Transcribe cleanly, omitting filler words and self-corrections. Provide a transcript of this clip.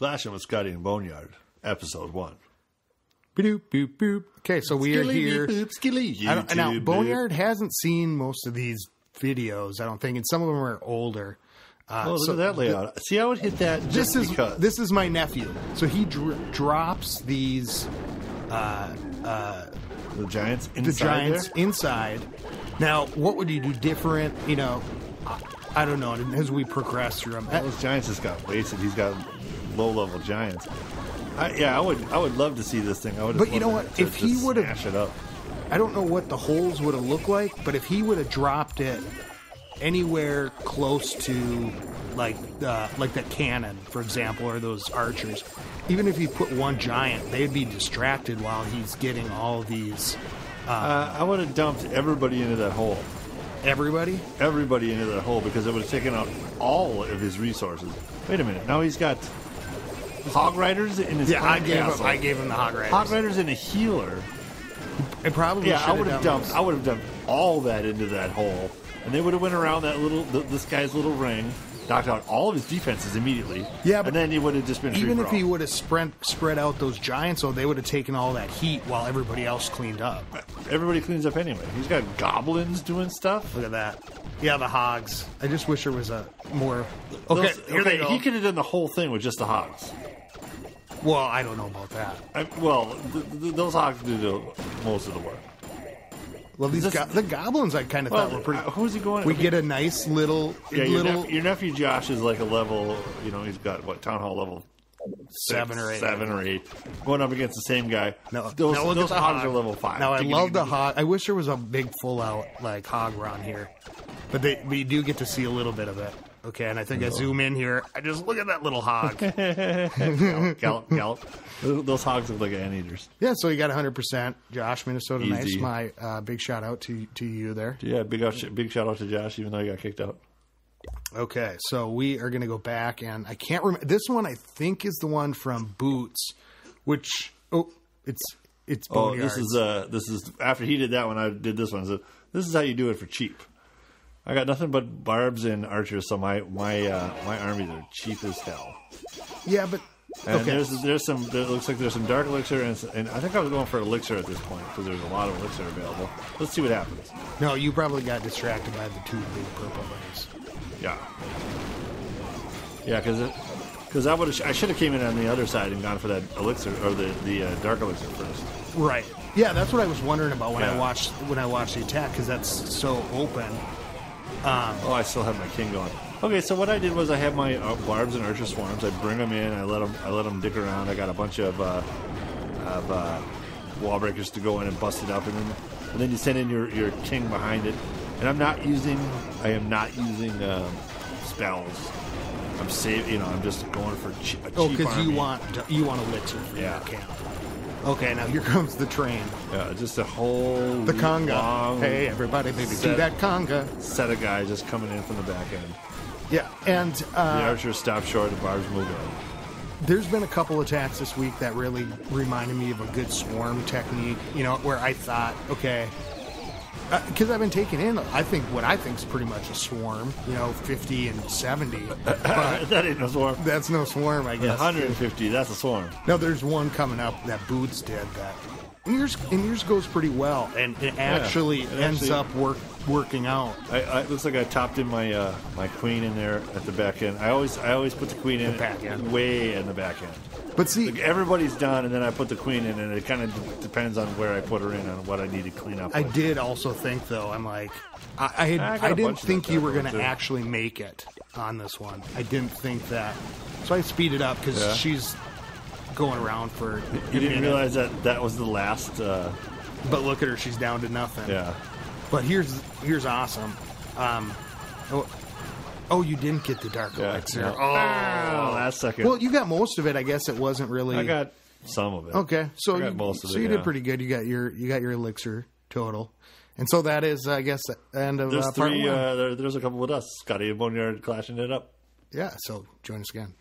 Clashing with Scotty and Boneyard, episode 1. Boop, boop, boop. Okay, so we are here. Skilly, Now, Boneyard hasn't seen most of these videos, I don't think, and some of them are older. Look at that layout. See, I would hit that just because. This is my nephew. So he drops these... the Giants inside the Giants there? inside. Now, what would you do different? You know, I don't know. As we progress through them, Those Giants just got wasted. He's got low-level Giants. I would love to see this thing. But you know what? If he would have smash it up, I don't know what the holes would have looked like. But if he would have dropped it anywhere close to like that cannon, for example, or those archers, even if he put one Giant, they'd be distracted while he's getting all these. I would have dumped everybody into that hole. Everybody into that hole, because it would have taken out all of his resources. Wait a minute. Now he's got Hog Riders in his I castle. gave him the Hog Riders. Hog Riders and a healer. It probably I would have dumped all that into that hole, and they would have went around that this guy's little ring, knocked out all of his defenses immediately. Yeah, but and then he would have just been even if he would have spread out those Giants, they would have taken all that heat while everybody else cleaned up. Everybody cleans up anyway. He's got goblins doing stuff. Look at that. Yeah, the hogs. I just wish there was a more. Okay, here they go. He could have done the whole thing with just the hogs. Well, I don't know about that. Those hogs do most of the work. Well, the goblins I kind of thought were pretty. Who's he going? We get a nice little. Your nephew Josh is like a level. He's got town hall level 7 or 8. Going up against the same guy. Those hogs are level 5. Now I love the hog. I wish there was a big full out hog around here, but we do get to see a little bit of it. Okay, and I think I zoom in here. I just look at that little hog. Gallop. Those hogs look like anteaters. Yeah, so you got 100%. Josh, Minnesota Easy. Nice. My big shout out to you there. Yeah, big shout out to Josh, even though he got kicked out. Okay, so we are going to go back, and I can't remember. This one I think is the one from Boots, which it's Boneyard. This is after he did that one. I did this one. So this is how you do it for cheap. I got nothing but barbs and archers, so my armies are cheap as hell. Yeah, but okay. There's some. It looks like there's some dark elixir, and I think I was going for elixir at this point because there's a lot of elixir available. Let's see what happens. No, you probably got distracted by the 2 big purple rings. Yeah, because I should have came in on the other side and gone for that elixir or the dark elixir first. Right. Yeah, that's what I was wondering about when I watched the attack, because that's so open. I still have my king going. Okay, so what I did was I have my barbs and archer swarms. I bring them in. I let them dick around. I got a bunch of wall breakers to go in and bust it up, and then you send in your king behind it. And I am not using spells. I'm I'm just going for a cheap because army. you want elixir for your camp. Okay, now here comes the train. Yeah, just a whole the conga. Hey, everybody, baby, do that conga. Set of guys just coming in from the back end. Yeah, and the archers stop short, the barbs move in. There's been a couple attacks this week that really reminded me of a good swarm technique. Where I thought, okay, because I've been taking in, what I think is pretty much a swarm. 50 and 70. But that ain't no swarm. That's no swarm, I guess. 150. That's a swarm. No, there's one coming up that Boots did that. And yours goes pretty well, and it actually ends up working out. It looks like I topped in my my queen in there at the back end. I always put the queen in back end. Way in the back end. But see, everybody's done, and then I put the queen in, and it kind of depends on where I put her in and what I need to clean up. I did also think, though, I'm like, I didn't think you were going to actually make it on this one. I didn't think that, so I speeded up because she's going around for. You didn't realize that was the last. But look at her; she's down to nothing. Yeah. But here's awesome. You didn't get the dark elixir. No. Last second. Well, you got most of it. I guess it wasn't really. I got some of it. Okay, so I got most of it. So you did pretty good. You got your elixir total, and so that is, I guess, the end of there's part 1. There's a couple with us. Scotty and Boneyard clashing it up. Yeah. So join us again.